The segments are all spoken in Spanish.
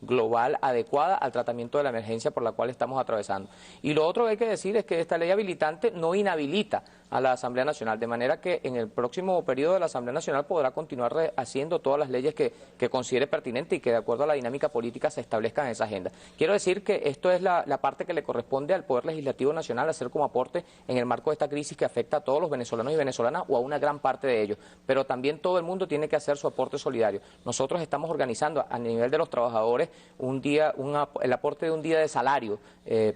global adecuada al tratamiento de la emergencia por la cual estamos atravesando. Y lo otro que hay que decir es que esta ley habilitante no inhabilita a la Asamblea Nacional, de manera que en el próximo periodo de la Asamblea Nacional podrá continuar haciendo todas las leyes que considere pertinente y que de acuerdo a la dinámica política se establezcan en esa agenda. Quiero decir que esto es la parte que le corresponde al Poder Legislativo Nacional hacer como aporte en el marco de esta crisis que afecta a todos los venezolanos y venezolanas o a una gran parte de ellos, pero también todo el mundo tiene que hacer su aporte solidario. Nosotros estamos organizando a nivel de los trabajadores el aporte de un día de salario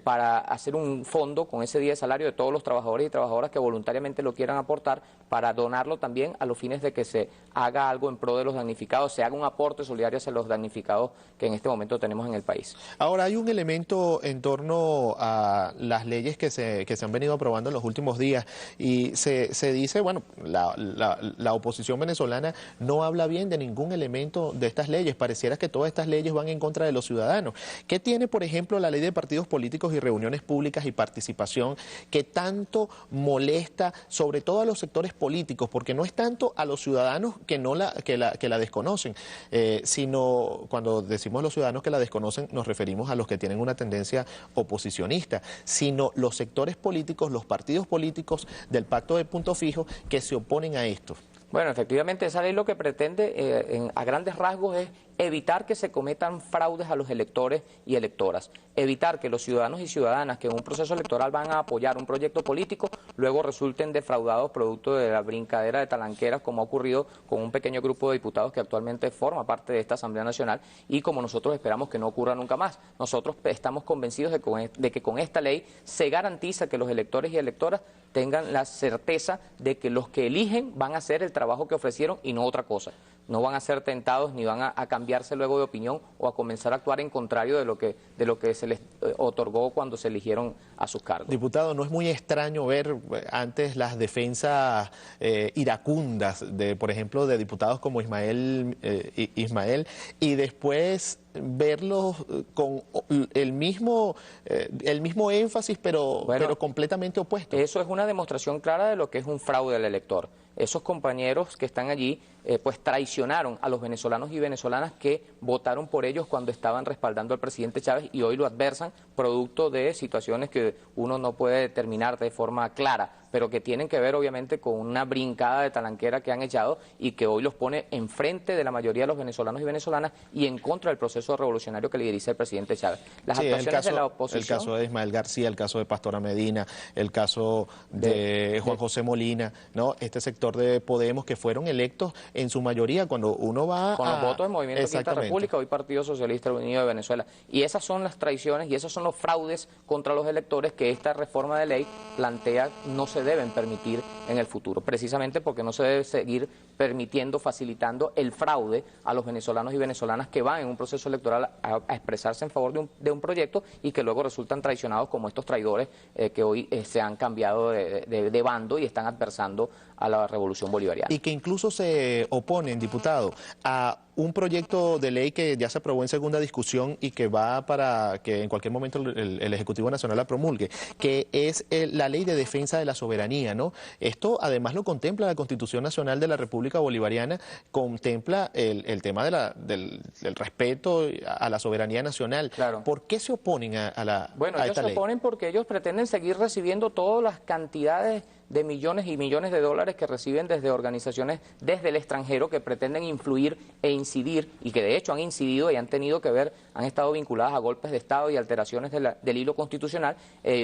para hacer un fondo con ese día de salario de todos los trabajadores y trabajadoras que voluntariamente lo quieran aportar para donarlo también a los fines de que se haga algo en pro de los damnificados, se haga un aporte solidario hacia los damnificados que en este momento tenemos en el país. Ahora, hay un elemento en torno a las leyes que se han venido aprobando en los últimos días y se dice, bueno, la oposición venezolana no habla bien de ningún elemento de estas leyes, pareciera que todas estas leyes van en contra de los ciudadanos. ¿Qué tiene, por ejemplo, la ley de partidos políticos y reuniones públicas y participación que tanto molesta, sobre todo a los sectores políticos? Porque no es tanto a los ciudadanos que la desconocen, sino cuando decimos los ciudadanos que la desconocen nos referimos a los que tienen una tendencia oposicionista, sino los sectores políticos, los partidos políticos del Pacto de Punto Fijo que se oponen a esto. Bueno, efectivamente, esa ley lo que pretende a grandes rasgos es evitar que se cometan fraudes a los electores y electoras, evitar que los ciudadanos y ciudadanas que en un proceso electoral van a apoyar un proyecto político luego resulten defraudados producto de la brincadera de talanqueras como ha ocurrido con un pequeño grupo de diputados que actualmente forma parte de esta Asamblea Nacional y como nosotros esperamos que no ocurra nunca más. Nosotros estamos convencidos de que con esta ley se garantiza que los electores y electoras tengan la certeza de que los que eligen van a hacer el trabajo que ofrecieron y no otra cosa. No van a ser tentados ni van a cambiarse luego de opinión o a comenzar a actuar en contrario de lo que se les otorgó cuando se eligieron a sus cargos. Diputado, ¿no es muy extraño ver antes las defensas iracundas de, por ejemplo, de diputados como Ismael y después verlos con el mismo énfasis, pero completamente opuesto? Eso es una demostración clara de lo que es un fraude al elector. Esos compañeros que están allí pues traicionaron a los venezolanos y venezolanas que votaron por ellos cuando estaban respaldando al presidente Chávez y hoy lo adversan producto de situaciones que uno no puede determinar de forma clara, pero que tienen que ver obviamente con una brincada de talanquera que han echado y que hoy los pone enfrente de la mayoría de los venezolanos y venezolanas y en contra del proceso revolucionario que lideriza el presidente Chávez. Las actuaciones de la oposición... El caso de Ismael García, el caso de Pastora Medina, el caso de Juan José Molina, ¿no? Este sector de Podemos que fueron electos en su mayoría cuando uno va con los votos del Movimiento Quinta República, hoy Partido Socialista Unido de Venezuela. Y esas son las traiciones y esos son los fraudes contra los electores que esta reforma de ley plantea no se deben permitir en el futuro, precisamente porque no se debe seguir permitiendo, facilitando el fraude a los venezolanos y venezolanas que van en un proceso electoral a expresarse en favor de un proyecto y que luego resultan traicionados como estos traidores que hoy se han cambiado de bando y están adversando a la revolución bolivariana. Y que incluso se oponen, diputado, a un proyecto de ley que ya se aprobó en segunda discusión y que va para que en cualquier momento el Ejecutivo Nacional la promulgue, que es la Ley de Defensa de la Soberanía, ¿no? Esto además lo contempla la Constitución Nacional de la República Bolivariana, contempla el tema del respeto a la soberanía nacional. Claro. ¿Por qué se oponen a esta ley? Bueno, ellos se oponen porque ellos pretenden seguir recibiendo todas las cantidades de millones y millones de dólares que reciben desde organizaciones desde el extranjero que pretenden influir e incidir y que de hecho han incidido y han tenido que ver, han estado vinculadas a golpes de Estado y alteraciones del hilo constitucional.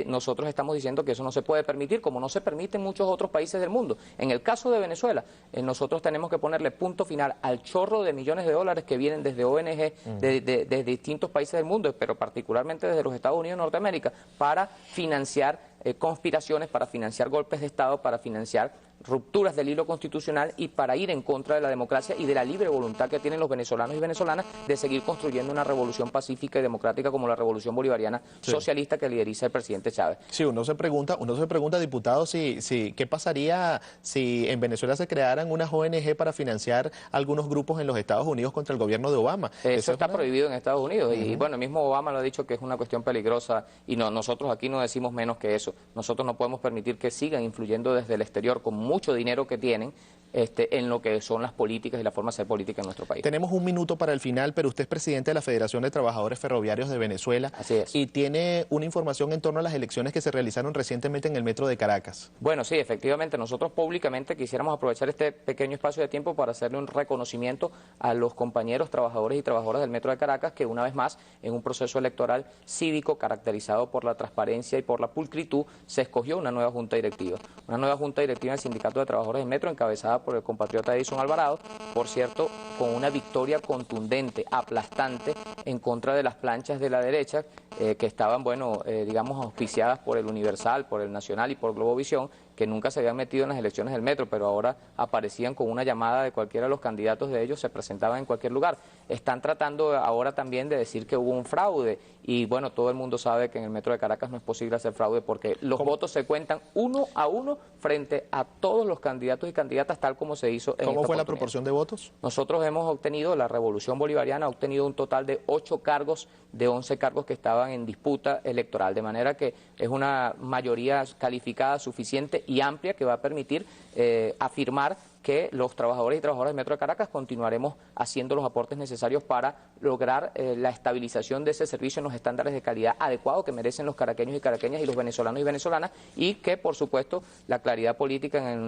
Nosotros estamos diciendo que eso no se puede permitir, como no se permite en muchos otros países del mundo. En el caso de Venezuela, nosotros tenemos que ponerle punto final al chorro de millones de dólares que vienen desde ONG de distintos países del mundo, pero particularmente desde los Estados Unidos de Norteamérica, para financiar conspiraciones, para financiar golpes de Estado, para financiar rupturas del hilo constitucional y para ir en contra de la democracia y de la libre voluntad que tienen los venezolanos y venezolanas de seguir construyendo una revolución pacífica y democrática como la revolución bolivariana socialista que lideriza el presidente Chávez. Sí, uno se pregunta, diputado, ¿qué pasaría si en Venezuela se crearan unas ONG para financiar algunos grupos en los Estados Unidos contra el gobierno de Obama? Eso está prohibido en Estados Unidos y bueno, el mismo Obama lo ha dicho que es una cuestión peligrosa y nosotros aquí no decimos menos que eso. Nosotros no podemos permitir que sigan influyendo desde el exterior con mucho dinero que tienen en lo que son las políticas y la forma de hacer política en nuestro país. Tenemos un minuto para el final, pero usted es presidente de la Federación de Trabajadores Ferroviarios de Venezuela. Así es. Y tiene una información en torno a las elecciones que se realizaron recientemente en el metro de Caracas. Bueno, sí, efectivamente, nosotros públicamente quisiéramos aprovechar este pequeño espacio de tiempo para hacerle un reconocimiento a los compañeros trabajadores y trabajadoras del metro de Caracas que una vez más, en un proceso electoral cívico caracterizado por la transparencia y por la pulcritud, se escogió una nueva junta directiva. Una nueva junta directiva del Sindicato de Trabajadores del Metro encabezada por el compatriota Edison Alvarado, por cierto, con una victoria contundente, aplastante, en contra de las planchas de la derecha, que estaban, bueno, digamos, auspiciadas por el Universal, por el Nacional y por Globovisión, que nunca se habían metido en las elecciones del metro, pero ahora aparecían con una llamada de cualquiera de los candidatos de ellos, se presentaban en cualquier lugar. Están tratando ahora también de decir que hubo un fraude y bueno, todo el mundo sabe que en el metro de Caracas no es posible hacer fraude porque los votos se cuentan 1 a 1 frente a todos los candidatos y candidatas tal como se hizo en ¿Cómo esta fue la oportunidad. proporción de votos? Nosotros hemos obtenido, la Revolución Bolivariana ha obtenido un total de 8 cargos de 11 cargos que estaban en disputa electoral, de manera que es una mayoría calificada suficiente y amplia que va a permitir afirmar que los trabajadores y trabajadoras del Metro de Caracas continuaremos haciendo los aportes necesarios para lograr la estabilización de ese servicio en los estándares de calidad adecuados que merecen los caraqueños y caraqueñas y los venezolanos y venezolanas y que, por supuesto, la claridad política en el